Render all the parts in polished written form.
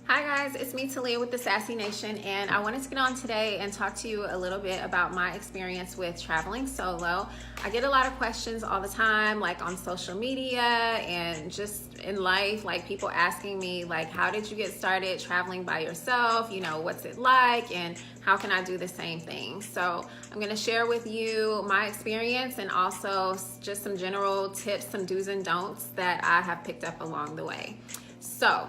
Hi guys, it's me Talia with the Sassy Nation, and I wanted to get on today and talk to you a little bit about my experience with traveling solo. I get a lot of questions all the time, like on social media and just in life, like people asking me like, how did you get started traveling by yourself? You know, what's it like and how can I do the same thing? So I'm gonna share with you my experience and also just some general tips, some do's and don'ts that I have picked up along the way. So,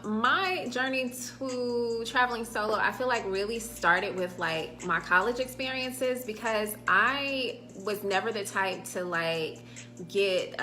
my journey to traveling solo, I feel like really started with like my college experiences because I was never the type to like get,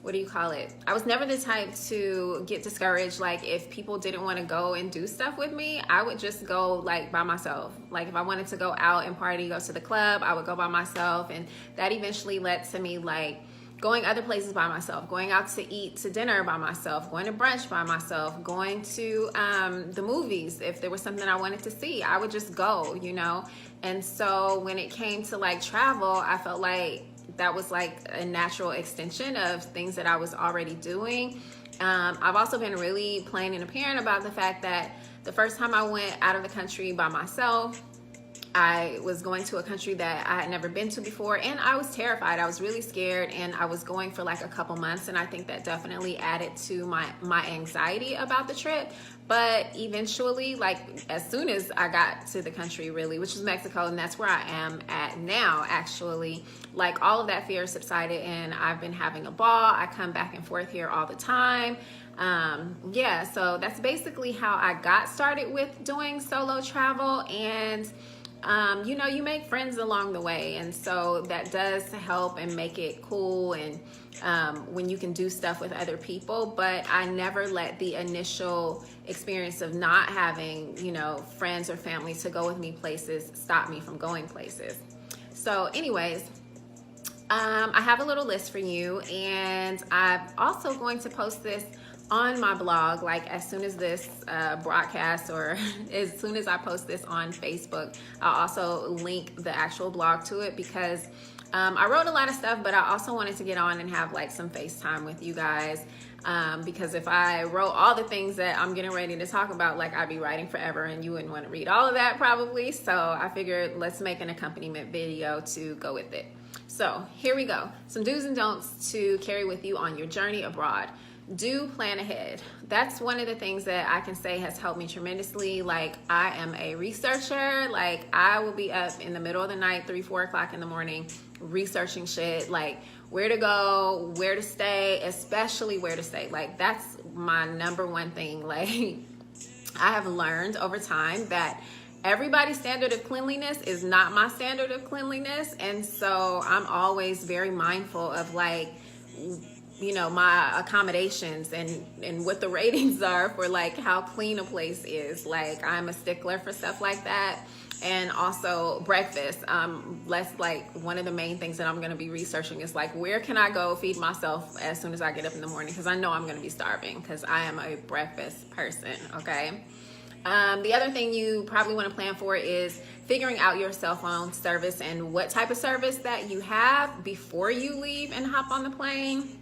what do you call it? I was never the type to get discouraged. Like if people didn't want to go and do stuff with me, I would just go like by myself. Like if I wanted to go out and party, go to the club, I would go by myself. And that eventually led to me like going other places by myself, going out to eat to dinner by myself, going to brunch by myself, going to the movies. If there was something I wanted to see, I would just go, you know? And so when it came to like travel, I felt like that was like a natural extension of things that I was already doing. I've also been really plain and apparent about the fact that the first time I went out of the country by myself, I was going to a country that I had never been to before, and I was terrified. I was really scared, and I was going for like a couple months, and I think that definitely added to my anxiety about the trip. But eventually, like as soon as I got to the country really, which was Mexico, and that's where I am at now actually, like all of that fear subsided and I've been having a ball. I come back and forth here all the time. Yeah, so that's basically how I got started with doing solo travel. And you know, you make friends along the way, and so that does help and make it cool, and when you can do stuff with other people. But I never let the initial experience of not having, you know, friends or family to go with me places stop me from going places. So anyways, I have a little list for you, and I'm also going to post this on my blog like as soon as this broadcast, or as soon as I post this on Facebook. I'll also link the actual blog to it because I wrote a lot of stuff, but I also wanted to get on and have like some FaceTime with you guys, because if I wrote all the things that I'm getting ready to talk about, like I'd be writing forever and you wouldn't want to read all of that probably. So I figured let's make an accompaniment video to go with it. So here we go. Some do's and don'ts to carry with you on your journey abroad. Do plan ahead. That's one of the things that I can say has helped me tremendously. Like I am a researcher. Like I will be up in the middle of the night, 3-4 o'clock in the morning, researching shit, like where to go, where to stay, especially where to stay. Like that's my number one thing. Like I have learned over time that everybody's standard of cleanliness is not my standard of cleanliness. And so I'm always very mindful of like, you know, my accommodations and what the ratings are for like how clean a place is. Like I'm a stickler for stuff like that. And also breakfast. Less like one of the main things that I'm going to be researching is like, where can I go feed myself as soon as I get up in the morning? Because I know I'm going to be starving because I am a breakfast person. Okay. The other thing you probably want to plan for is figuring out your cell phone service and what type of service that you have before you leave and hop on the plane,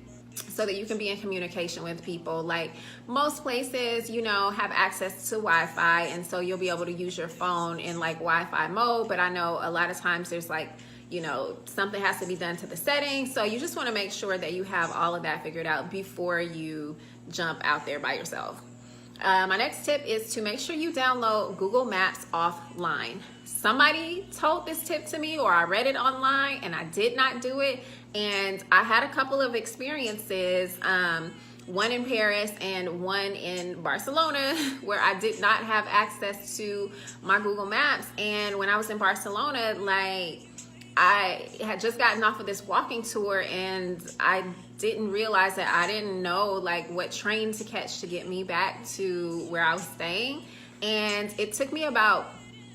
so that you can be in communication with people. Like most places, you know, have access to Wi-Fi, and so you'll be able to use your phone in like Wi-Fi mode. But I know a lot of times there's like, you know, something has to be done to the settings. So you just want to make sure that you have all of that figured out before you jump out there by yourself. My next tip is to make sure you download Google Maps offline. Somebody told this tip to me, or I read it online, and I did not do it. And I had a couple of experiences, one in Paris and one in Barcelona, where I did not have access to my Google Maps. And when I was in Barcelona, like I had just gotten off of this walking tour, and I didn't realize that I didn't know like what train to catch to get me back to where I was staying. And it took me about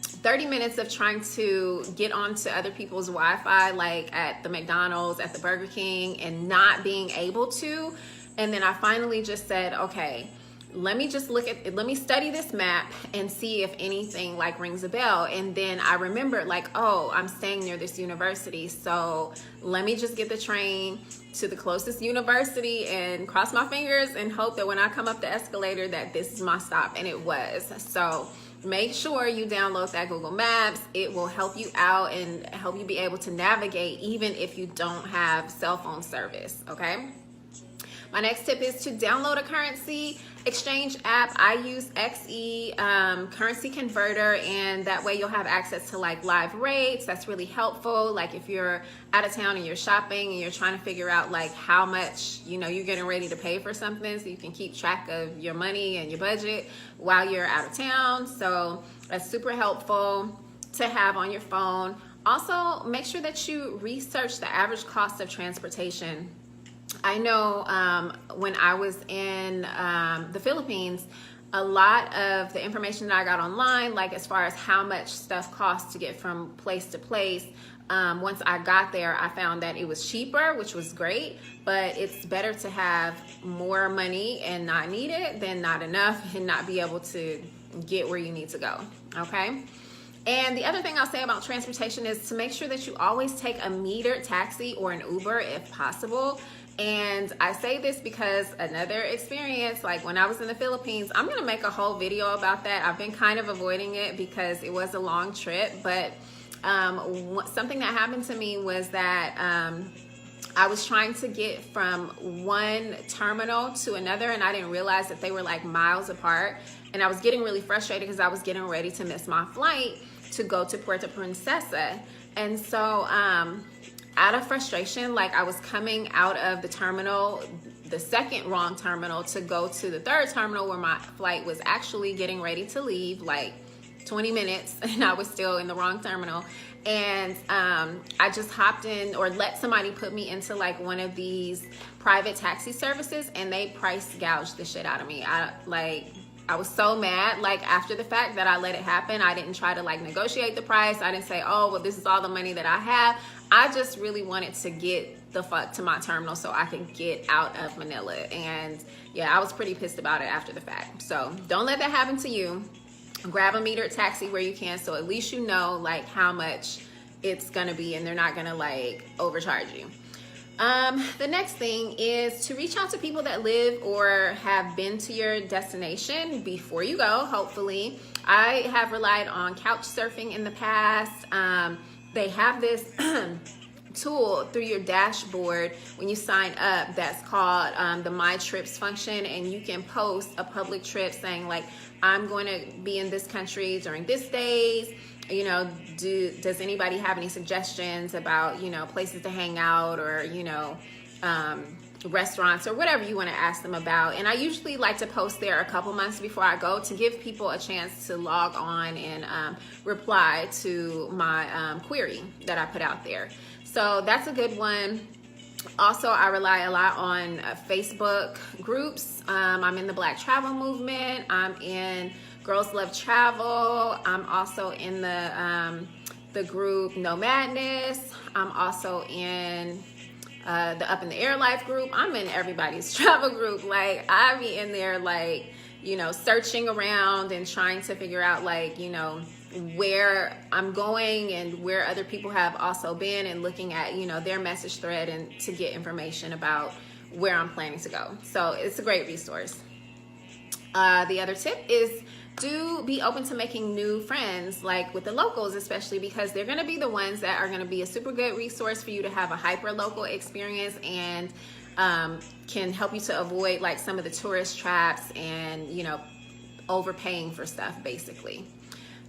30 minutes of trying to get onto other people's Wi-Fi, like at the McDonald's, at the Burger King, and not being able to. And then I finally just said, okay, let me study this map and see if anything like rings a bell. And then I remembered like, oh, I'm staying near this university, so let me just get the train to the closest university and cross my fingers and hope that when I come up the escalator that this is my stop. And it was. So make sure you download that Google Maps. It will help you out and help you be able to navigate even if you don't have cell phone service, okay? My next tip is to download a currency exchange app. I use XE Currency Converter, and that way you'll have access to like live rates. That's really helpful. Like if you're out of town and you're shopping and you're trying to figure out like how much, you know, you're getting ready to pay for something, so you can keep track of your money and your budget while you're out of town. So that's super helpful to have on your phone. Also, make sure that you research the average cost of transportation. I know when I was in the Philippines, a lot of the information that I got online, like as far as how much stuff costs to get from place to place, once I got there, I found that it was cheaper, which was great, but it's better to have more money and not need it than not enough and not be able to get where you need to go, okay? And the other thing I'll say about transportation is to make sure that you always take a metered taxi or an Uber if possible. And I say this because another experience, like when I was in the Philippines, I'm gonna make a whole video about that. I've been kind of avoiding it because it was a long trip, but something that happened to me was that I was trying to get from one terminal to another, and I didn't realize that they were like miles apart. And I was getting really frustrated because I was getting ready to miss my flight to go to Puerto Princesa. And so out of frustration, like I was coming out of the terminal, the second wrong terminal, to go to the third terminal where my flight was actually getting ready to leave, like 20 minutes, and I was still in the wrong terminal. And I just hopped in, or let somebody put me into like one of these private taxi services, and they price gouged the shit out of me. I was so mad, like after the fact, that I let it happen. I didn't try to like negotiate the price. I didn't say, oh, well, this is all the money that I have. I just really wanted to get the fuck to my terminal so I could get out of Manila. And yeah, I was pretty pissed about it after the fact. So don't let that happen to you. Grab a metered taxi where you can, so at least you know like how much it's gonna be and they're not gonna like overcharge you. The next thing is to reach out to people that live or have been to your destination before you go, hopefully. I have relied on couch surfing in the past. They have this tool through your dashboard when you sign up that's called the My Trips function, and you can post a public trip saying like, I'm going to be in this country during this days. You know, does anybody have any suggestions about, you know, places to hang out, or, you know, restaurants or whatever you want to ask them about. And I usually like to post there a couple months before I go to give people a chance to log on and reply to my query that I put out there. So that's a good one. Also, I rely a lot on Facebook groups. I'm in the Black Travel Movement. I'm in Girls Love Travel. I'm also in the group No Madness. I'm also in the Up in the Air Life group. I'm in everybody's travel group. Like, I be in there, like, you know, searching around and trying to figure out, like, you know, where I'm going and where other people have also been, and looking at, you know, their message thread and to get information about where I'm planning to go. So it's a great resource. The other tip is do be open to making new friends, like with the locals, especially because they're going to be the ones that are going to be a super good resource for you to have a hyper local experience, and can help you to avoid like some of the tourist traps and, you know, overpaying for stuff basically.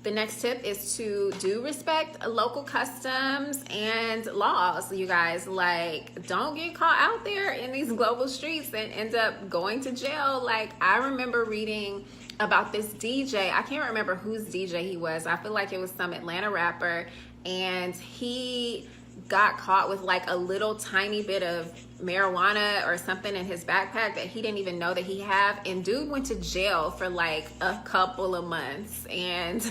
The next tip is to do respect local customs and laws, you guys. Like, don't get caught out there in these global streets and end up going to jail. Like, I remember reading about this DJ. I can't remember whose DJ he was. I feel like it was some Atlanta rapper, and he got caught with like a little tiny bit of marijuana or something in his backpack that he didn't even know that he had. And dude went to jail for like a couple of months. And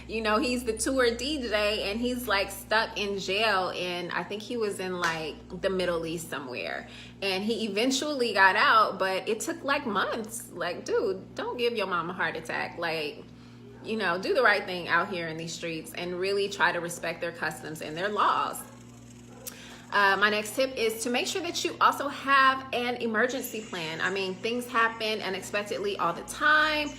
you know, he's the tour DJ and he's like stuck in jail. And I think he was in like the Middle East somewhere. And he eventually got out, but it took like months. Like, dude, don't give your mom a heart attack. Like, you know, do the right thing out here in these streets and really try to respect their customs and their laws. My next tip is to make sure that you also have an emergency plan. I mean, things happen unexpectedly all the time.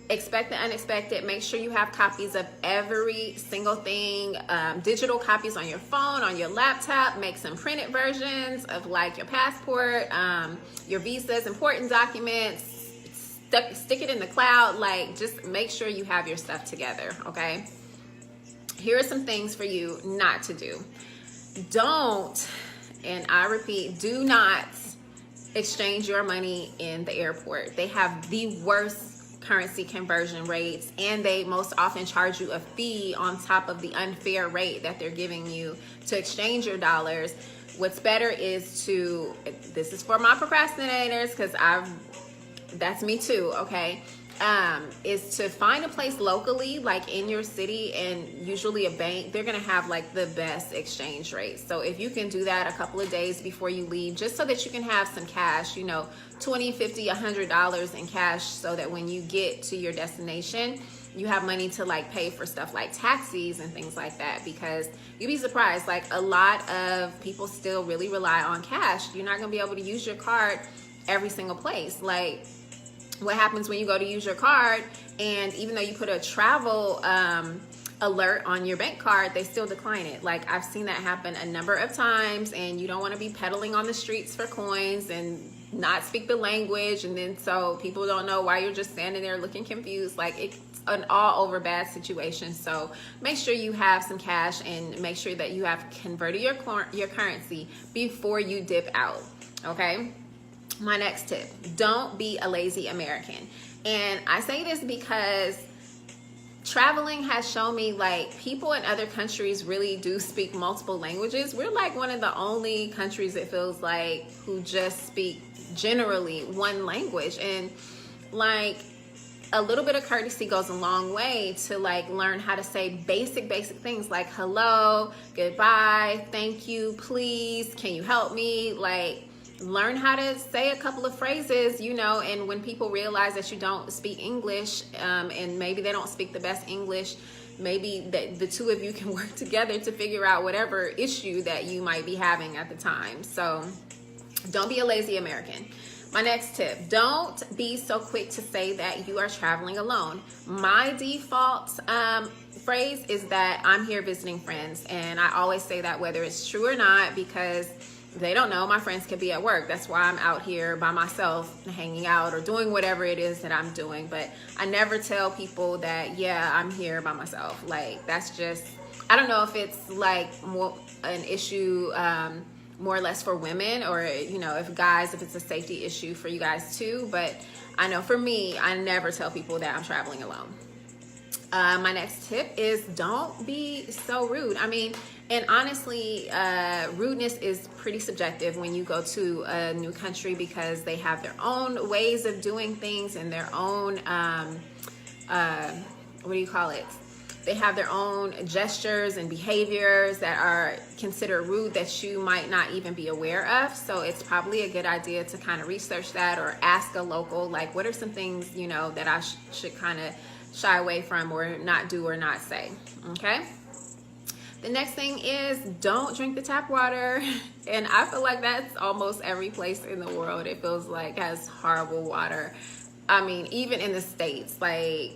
Expect the unexpected. Make sure you have copies of every single thing, digital copies on your phone, on your laptop. Make some printed versions of like your passport, your visas, important documents. Stick it in the cloud. Like, just make sure you have your stuff together, okay? Here are some things for you not to do. Don't, and I repeat, do not exchange your money in the airport. They have the worst currency conversion rates, and they most often charge you a fee on top of the unfair rate that they're giving you to exchange your dollars. What's better is to, this is for my procrastinators, because that's me too, okay? Is to find a place locally, like in your city, and usually a bank. They're gonna have like the best exchange rates. So if you can do that a couple of days before you leave, just so that you can have some cash, you know, $20, $50, $100 in cash, so that when you get to your destination, you have money to like pay for stuff like taxis and things like that. Because you'd be surprised, like a lot of people still really rely on cash. You're not gonna be able to use your card every single place. Like, what happens when you go to use your card, and even though you put a travel alert on your bank card, they still decline it. Like, I've seen that happen a number of times, and you don't want to be peddling on the streets for coins and not speak the language, and then so people don't know why you're just standing there looking confused. Like, it's an all over bad situation. So make sure you have some cash, and make sure that you have converted your currency before you dip out, okay? My next tip, don't be a lazy American. And I say this because traveling has shown me, like, people in other countries really do speak multiple languages. We're like one of the only countries, it feels like, who just speak generally one language. And like, a little bit of courtesy goes a long way to like learn how to say basic things like hello, goodbye, thank you, please, can you help me? Like, learn how to say a couple of phrases, you know. And when people realize that you don't speak English, and maybe they don't speak the best English, maybe the two of you can work together to figure out whatever issue that you might be having at the time. So don't be a lazy American. My next tip, don't be so quick to say that you are traveling alone. My default phrase is that I'm here visiting friends, and I always say that whether it's true or not, because they don't know. My friends could be at work. That's why I'm out here by myself, hanging out or doing whatever it is that I'm doing. But I never tell people that, yeah, I'm here by myself. Like, that's just, I don't know if it's like more an issue, more or less for women, or, you know, if it's a safety issue for you guys too. But I know for me, I never tell people that I'm traveling alone. My next tip is don't be so rude. I mean, and honestly, rudeness is pretty subjective when you go to a new country, because they have their own ways of doing things and their own, what do you call it? They have their own gestures and behaviors that are considered rude that you might not even be aware of. So it's probably a good idea to kind of research that, or ask a local, like, what are some things, you know, that I should kind of shy away from, or not do, or not say, okay? The next thing is don't drink the tap water. And I feel like that's almost every place in the world, it feels like, has horrible water. I mean, even in the States, like,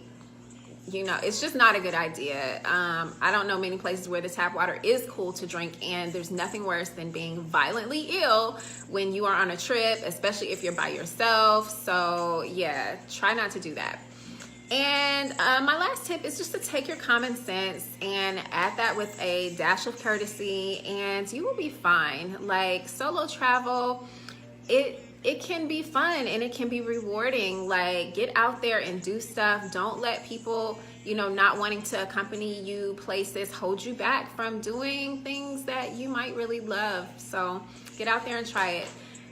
you know, it's just not a good idea. I don't know many places where the tap water is cool to drink, and there's nothing worse than being violently ill when you are on a trip, especially if you're by yourself. So yeah, try not to do that. And my last tip is just to take your common sense and add that with a dash of courtesy, and you will be fine. Like, solo travel, it can be fun and it can be rewarding. Like, get out there and do stuff. Don't let people, you know, not wanting to accompany you places hold you back from doing things that you might really love. So get out there and try it.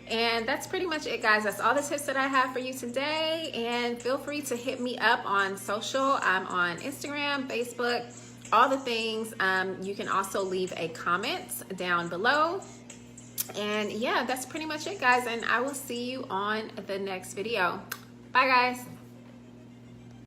And that's pretty much it, guys. That's all the tips that I have for you today. And feel free to hit me up on social. I'm on Instagram, Facebook, all the things. You can also leave a comment down below. And yeah, that's pretty much it, guys. And I will see you on the next video. Bye, guys.